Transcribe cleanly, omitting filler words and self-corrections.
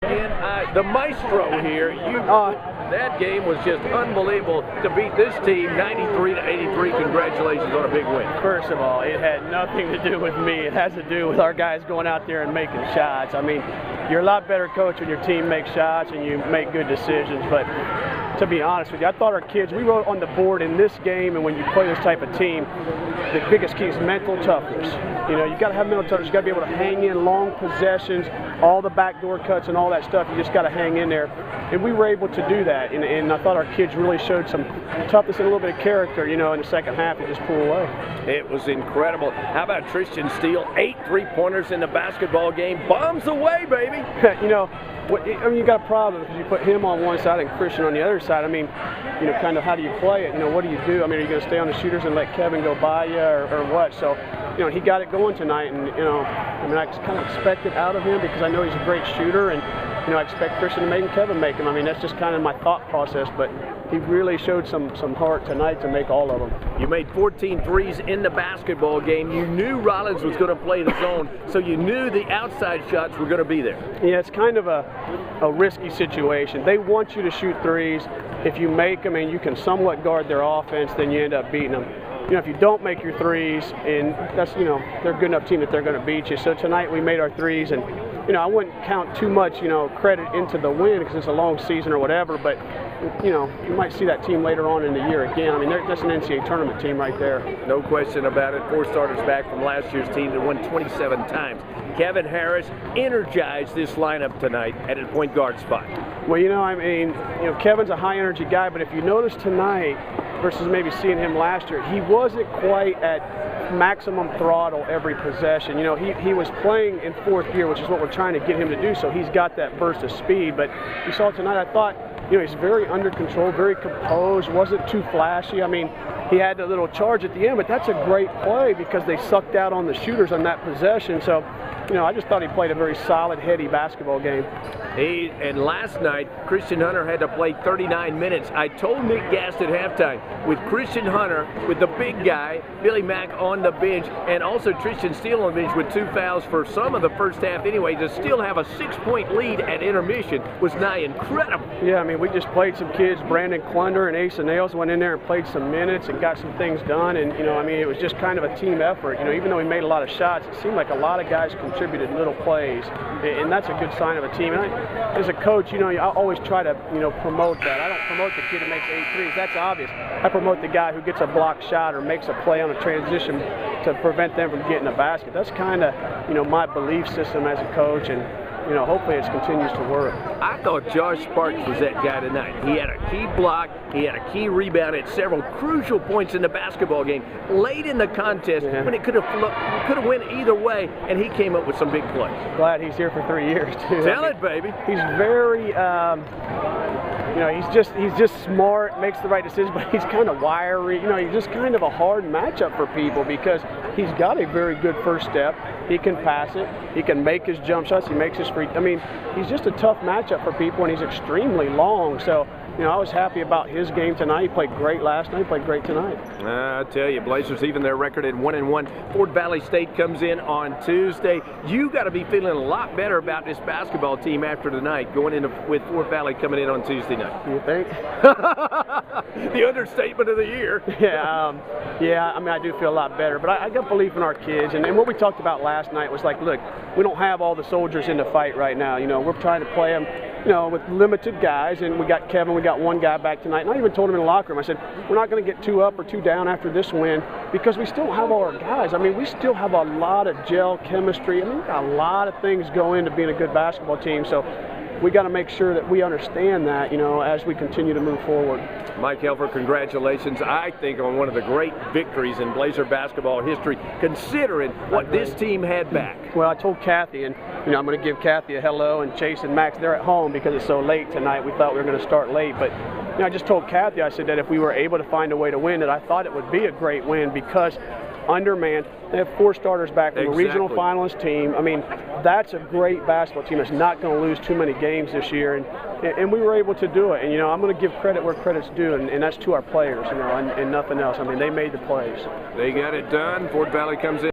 And the maestro here, that game was just unbelievable to beat this team 93-83. Congratulations on a big win. First of all, it had nothing to do with me. It has to do with our guys going out there and making shots. I mean, you're a lot better coach when your team makes shots and you make good decisions. But to be honest with you, I thought our kids, we wrote on the board in this game, and when you play this type of team, the biggest key is mental toughness. You know, you got to have mental toughness. You got to be able to hang in long possessions, all the backdoor cuts and all that stuff. You just got to hang in there. And we were able to do that. And I thought our kids really showed some toughness and a little bit of character, you know, in the second half and just pull away. It was incredible. How about Tristan Steele? 8 3-pointers in the basketball game. Bombs away, baby. You know, I mean, you got a problem because you put him on one side and Christian on the other side. I mean, you know, kind of how do you play it? You know, what do you do? I mean, are you going to stay on the shooters and let Kevin go by you or what? So, you know, he got it going tonight, and, you know, I mean, I kind of expect it out of him because I know he's a great shooter, and, you know, I expect Christian to make him, Kevin make him. I mean, that's just kind of my thought process, but he really showed some heart tonight to make all of them. You made 14 threes in the basketball game. You knew Rollins was going to play the zone, so you knew the outside shots were going to be there. Yeah, it's kind of a risky situation. They want you to shoot threes. If you make them and you can somewhat guard their offense, then you end up beating them. You know, if you don't make your threes, and that's, you know, they're a good enough team that they're going to beat you. So tonight we made our threes, and, you know, I wouldn't count too much, you know, credit into the win because it's a long season or whatever, but, you know, you might see that team later on in the year again. I mean, that's an NCAA tournament team right there. No question about it. 4 starters back from last year's team that won 27 times. Kevin Harris energized this lineup tonight at a point guard spot. Well, you know, I mean, you know, Kevin's a high energy guy, but if you notice tonight versus maybe seeing him last year, he wasn't quite at maximum throttle every possession. You know, he was playing in 4th gear, which is what we're trying to get him to do, so he's got that burst of speed. But you saw tonight, I thought, you know, he's very under control, very composed, wasn't too flashy. I mean, he had a little charge at the end, but that's a great play because they sucked out on the shooters on that possession. So, you know, I just thought he played a very solid, heady basketball game. And last night, Christian Hunter had to play 39 minutes. I told Nick Gast at halftime, with Christian Hunter, with the big guy, Billy Mack on the bench, and also Tristan Steele on the bench with 2 fouls for some of the first half anyway, to still have a 6-point lead at intermission was nigh incredible. Yeah, I mean, we just played some kids. Brandon Klunder and Ace and Nails went in there and played some minutes and got some things done. And, you know, I mean, it was just kind of a team effort. You know, even though we made a lot of shots, it seemed like a lot of guys contributed little plays. And that's a good sign of a team. And as a coach, you know, I always try to, you know, promote that. I don't promote the kid who makes 8 threes. That's obvious. I promote the guy who gets a block shot or makes a play on a transition to prevent them from getting a basket. That's kind of, you know, my belief system as a coach, and, you know, hopefully it continues to work. I thought Josh Sparks was that guy tonight. He had a key block, he had a key rebound at several crucial points in the basketball game, late in the contest when it could have went either way, and he came up with some big plays. Glad he's here for 3 years too. Tell it, baby. He's very, you know, he's just smart, makes the right decisions, but he's kind of wiry. You know, he's just kind of a hard matchup for people because he's got a very good first step. He can pass it. He can make his jump shots. He makes his free. I mean, he's just a tough matchup for people, and he's extremely long. So, you know, I was happy about his game tonight. He played great last night. He played great tonight. I tell you, Blazers even their record at 1-1. Fort Valley State comes in on Tuesday. You got to be feeling a lot better about this basketball team after tonight, going into with Fort Valley coming in on Tuesday night. You think? The understatement of the year. Yeah. I mean, I do feel a lot better, but I got belief in our kids, and what we talked about last night was like, look, we don't have all the soldiers in the fight right now. You know, we're trying to play them, you know, with limited guys, and we got Kevin, we got one guy back tonight, and I even told him in the locker room, I said, we're not going to get 2 up or 2 down after this win because we still have all our guys. I mean, we still have a lot of gel chemistry. I mean, we've got a lot of things go into being a good basketball team, so we got to make sure that we understand that, you know, as we continue to move forward. Mike Helfer, congratulations, I think, on one of the great victories in Blazer basketball history, considering what this team had back. Well, I told Kathy, and, you know, I'm going to give Kathy a hello, and Chase and Max, they're at home because it's so late tonight. We thought we were going to start late, but, you know, I just told Kathy, I said that if we were able to find a way to win, that I thought it would be a great win because undermanned. They have 4 starters back from a regional finalist team. I mean, that's a great basketball team that's not going to lose too many games this year, and we were able to do it. And, you know, I'm going to give credit where credit's due, and that's to our players, you know, and nothing else. I mean, they made the plays. They got it done. Fort Valley comes in.